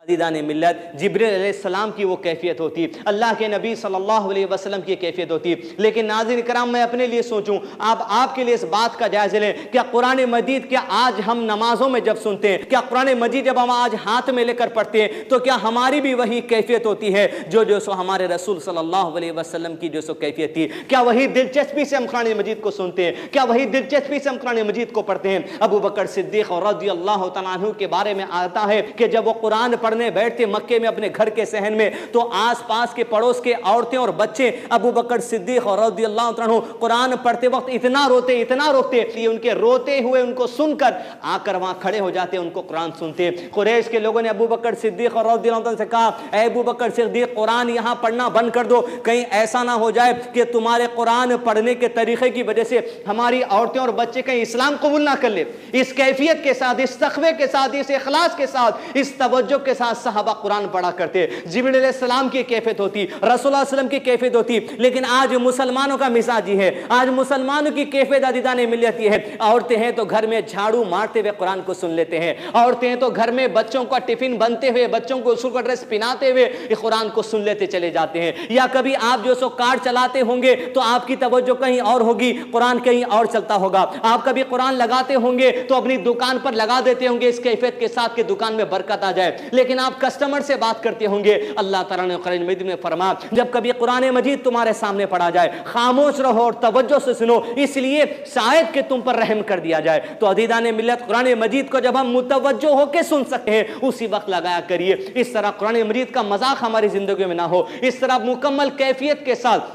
عزیزان ملت، جبریل علیہ السلام کی وہ کیفیت ہوتی، اللہ کے نبی صلی اللہ علیہ وسلم کی کیفیت ہوتی۔ لیکن ناظرین کرام، میں اپنے لیے سوچوں، آپ کے لیے اس بات کا جائزہ لیں، کیا قرآن مجید کیا آج ہم نمازوں میں جب سنتے ہیں، کیا قرآن مجید جب ہم آج ہاتھ میں لے کر پڑھتے ہیں، تو کیا ہماری بھی وہی کیفیت ہوتی ہے جو سو ہمارے رسول صلی اللہ علیہ وسلم کی جو سو کیفیت تھی؟ کیا وہی دلچسپی سے ہم قرآن مجید کو سنتے ہیں؟ کیا وہی دلچسپی سے ہم قرآن مجید کو پڑھتے ہیں؟ ابو بکر صدیق رضی اللہ تعالیٰ عنہ کے بارے میں آتا ہے کہ جب وہ قرآن پڑھنے بیٹھتے مکے میں اپنے گھر کے صحن میں، تو آس پاس کے پڑوس کے عورتیں اور بچے ابو بکر صدیق رضی اللہ عنہ قرآن پڑھتے وقت اتنا روتے یہ ان کے روتے ہوئے ان کو سن کر آ کر وہاں کھڑے ہو جاتے، ان کو قرآن سنتے۔ قریش کے لوگوں نے ابو بکر صدیق رضی اللہ عنہ سے کہا، اے ابو بکر صدیق، قرآن یہاں پڑھنا بند کر دو، کہیں ایسا نہ ہو جائے کہ تمہارے قرآن پڑھنے کے طریقے کی وجہ سے ہماری عورتیں اور بچے کہیں اسلام قبول نہ کر لے۔ اس کیفیت کے ساتھ، اس تقوی کے ساتھ، اس اخلاص کے ساتھ، اس توجہ کے ساتھ صحابہ قرآن پڑھا کرتے۔ جبریل علیہ السلام کی کیفیت ہوتی، رسول اللہ علیہ وسلم کی کیفیت ہوتی۔ لیکن آج مسلمانوں کا مزاج یہ ہے، آج مسلمانوں کی کیفیت عزیزان ملت یہ ہے، عورتیں ہیں تو گھر میں جھاڑو مارتے ہوئے قرآن کو سن لیتے ہیں، عورتیں ہیں تو گھر میں بچوں کا ٹفن بنتے ہوئے، بچوں کو اسکول کا ڈریس پہناتے ہوئے یہ قرآن کو سن لیتے چلے جاتے ہیں۔ یا کبھی آپ جو سو کار چلاتے ہوں گے تو آپ کی توجہ کہیں اور ہوگی، قرآن کہیں اور چلتا ہوگا۔ آپ کبھی قرآن لگاتے ہوں گے تو اپنی دکان پر لگا دیتے ہوں گے اس کیفیت کے ساتھ کہ دکان میں برکت آ جائے۔ لیکن آپ کسٹمر سے بات کرتے ہوں گے، اللہ تعالیٰ نے قرآن مجید میں فرمایا جب کبھی قرآن مجید تمہارے سامنے پڑھا جائے خاموش رہو اور توجہ سے سنو، اس لیے شاید کہ تم پر رحم کر دیا جائے۔ تو عزیزان ملت، قرآن مجید کو جب ہم متوجہ ہو کے سن سکتے ہیں اسی وقت لگایا کریے۔ اس طرح قرآن مجید کا مذاق ہماری زندگی میں نہ ہو، اس طرح مکمل کیفیت کے ساتھ،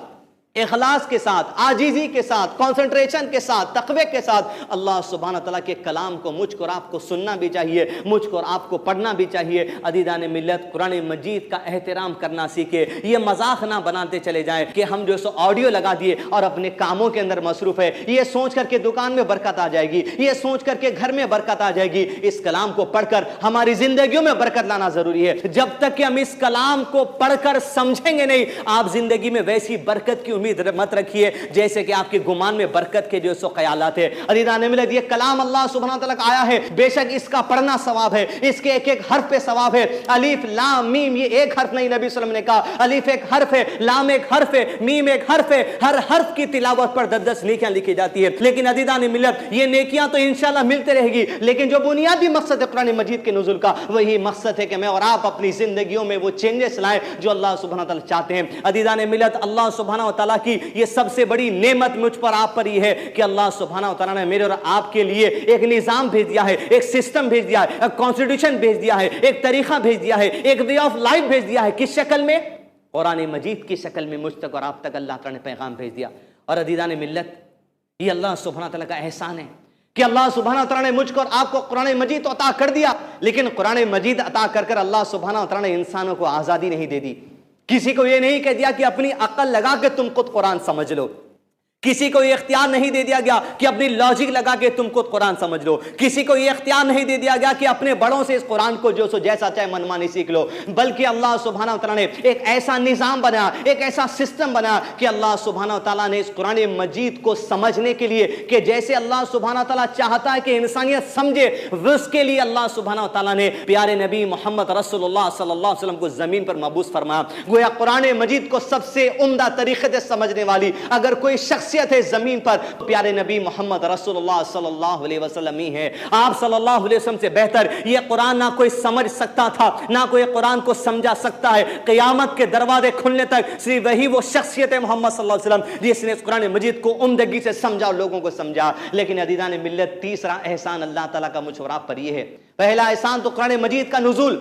اخلاص کے ساتھ، عاجزی کے ساتھ، کنسنٹریشن کے ساتھ، تقوی کے ساتھ اللہ سبحانہ تعالیٰ کے کلام کو مجھ کو اور آپ کو سننا بھی چاہیے، مجھ کو اور آپ کو پڑھنا بھی چاہیے۔ عزیزان ملت، قرآن مجید کا احترام کرنا سیکھے، یہ مذاق نہ بناتے چلے جائیں کہ ہم جو سو آڈیو لگا دیے اور اپنے کاموں کے اندر مصروف ہے، یہ سوچ کر کے دکان میں برکت آ جائے گی، یہ سوچ کر کے گھر میں برکت آ جائے گی۔ اس کلام کو پڑھ کر ہماری زندگیوں میں برکت لانا ضروری ہے۔ جب تک کہ ہم اس کلام کو پڑھ کر سمجھیں گے نہیں، آپ زندگی میں ویسی برکت کی امید مت رکھیے جیسے کہ آپ کے گمان میں برکت کے جو سو خیالات ہے۔ عزیزان ملت، یہ کلام اللہ سبحانہ تعالیٰ کا آیا ہے، بے شک اس کا پڑھنا ثواب ہے، اس کے ایک ایک حرف پہ ثواب ہے۔ الف لام میم، یہ ایک حرف نہیں، نبی صلی اللہ علیہ وسلم نے کہا الف ایک حرف ہے، لام ایک حرف ہے، میم ایک حرف ہے، ہر حرف کی تلاوت پر 10 نیکیاں لکھی جاتی ہے۔ لیکن عزیزان ملت، یہ نیکیاں تو انشاءاللہ ملتے رہے گی، لیکن جو بنیادی مقصد ہے قرآن مجید کے نزول کا، وہی مقصد ہے کہ میں اور آپ اپنی زندگیوں میں وہ چینجز لائیں جو اللہ سبحانہ تعالیٰ چاہتے ہیں۔ عزیزان ملت، اللہ سبحانہ تعالیٰ کی یہ سب سے بڑی نعمت مجھ پر آپ پر یہ ہے کہ اللہ سبحانہ وتعالیٰ نے میرے اور آپ کے لیے ایک نظام بھیج دیا ہے، ایک سسٹم بھیج دیا ہے، ایک کانسٹیٹیوشن بھیج دیا ہے، ایک طریقہ بھیج دیا ہے، ایک وے آف لائف بھیج دیا ہے۔ کس شکل میں؟ قرآن مجید کی شکل میں مجھ تک اور آپ تک اللہ تعالیٰ نے پیغام بھیج دیا۔ اور عزیزان ملت، یہ اللہ سبحانہ تعالیٰ کا احسان ہے کہ اللہ سبحانہ تعالیٰ نے مجھ کو اور آپ کو قرآن مجید تو عطا کر دیا، لیکن قرآن مجید عطا کر کر اللہ سبحانہ تعالیٰ نے انسانوں کو آزادی نہیں دے دی۔ کسی کو یہ نہیں کہہ دیا کہ اپنی عقل لگا کے تم خود قرآن سمجھ لو، کسی کو یہ اختیار نہیں دے دیا گیا کہ اپنی لاجک لگا کے تم خود قرآن سمجھ لو، کسی کو یہ اختیار نہیں دے دیا گیا کہ اپنے بڑوں سے اس قرآن کو جو سو جیسا چاہے منمانی سیکھ لو، بلکہ اللہ سبحانہ وتعالیٰ نے ایک ایسا نظام بنایا، ایک ایسا سسٹم بنایا کہ اللہ سبحانہ وتعالیٰ نے اس قرآن مجید کو سمجھنے کے لیے کہ جیسے اللہ سبحانہ وتعالیٰ چاہتا ہے کہ انسانیت سمجھے، اس کے لیے اللہ سبحانہ وتعالیٰ نے پیارے نبی محمد رسول اللہ صلی اللہ علیہ وسلم کو زمین پر مبعوث فرمایا۔ گویا قرآن مجید کو سب سے عمدہ طریقے سے سمجھنے والی اگر کوئی شخصیت ہے زمین پر، پیارے نبی محمد رسول اللہ صلی اللہ علیہ وسلم ہی ہے۔ آپ صلی اللہ علیہ وسلم سے بہتر یہ قرآن نہ کوئی سمجھ سکتا تھا، نہ کوئی قرآن کو سمجھا سکتا ہے۔ قیامت کے دروازے کھلنے تک صرف وہی وہ شخصیت ہے محمد صلی اللہ علیہ وسلم جس نے اس قرآن مجید کو عمدگی سے سمجھا اور لوگوں کو سمجھا۔ لیکن عزیزان ملت، تیسرا احسان اللہ تعالیٰ کا مجھ اور آپ پر یہ ہے، پہلا احسان تو قرآن مجید کا نزول،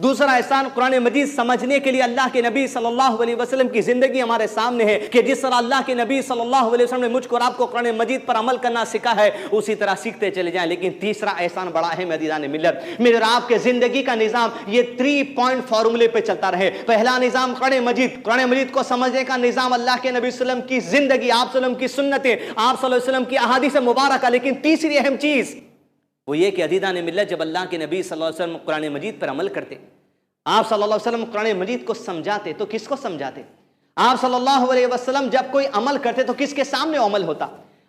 دوسرا احسان قرآن مجید سمجھنے کے لیے اللہ کے نبی صلی اللہ علیہ وسلم کی زندگی ہمارے سامنے ہے کہ جس طرح اللہ کے نبی صلی اللہ علیہ وسلم نے مجھ کو اور آپ کو قرآن مجید پر عمل کرنا سکھا ہے اسی طرح سیکھتے چلے جائیں۔ لیکن تیسرا احسان بڑا اہم ہے عزیزان ملت، میرے اور آپ کے زندگی کا نظام یہ 3 پوائنٹ فارمولے پہ چلتا رہے۔ پہلا نظام قرآن مجید کو سمجھنے کا نظام اللہ کے نبی صلی اللہ علیہ وسلم کی زندگی، آپ صلی اللہ علیہ وسلم کی سنتیں، آپ صلی اللہ علیہ وسلم کی احادیث مبارکہ۔ لیکن تیسری اہم چیز وہ یہ کہ عزیزان ملت، جب اللہ کے نبی صلی اللہ علیہ وسلم قرآن مجید پر عمل کرتے، آپ صلی اللہ علیہ وسلم قرآن مجید کو سمجھاتے تو کس کو سمجھاتے؟ آپ صلی اللہ علیہ وسلم جب کوئی عمل کرتے تو کس کے سامنے عمل ہوتا؟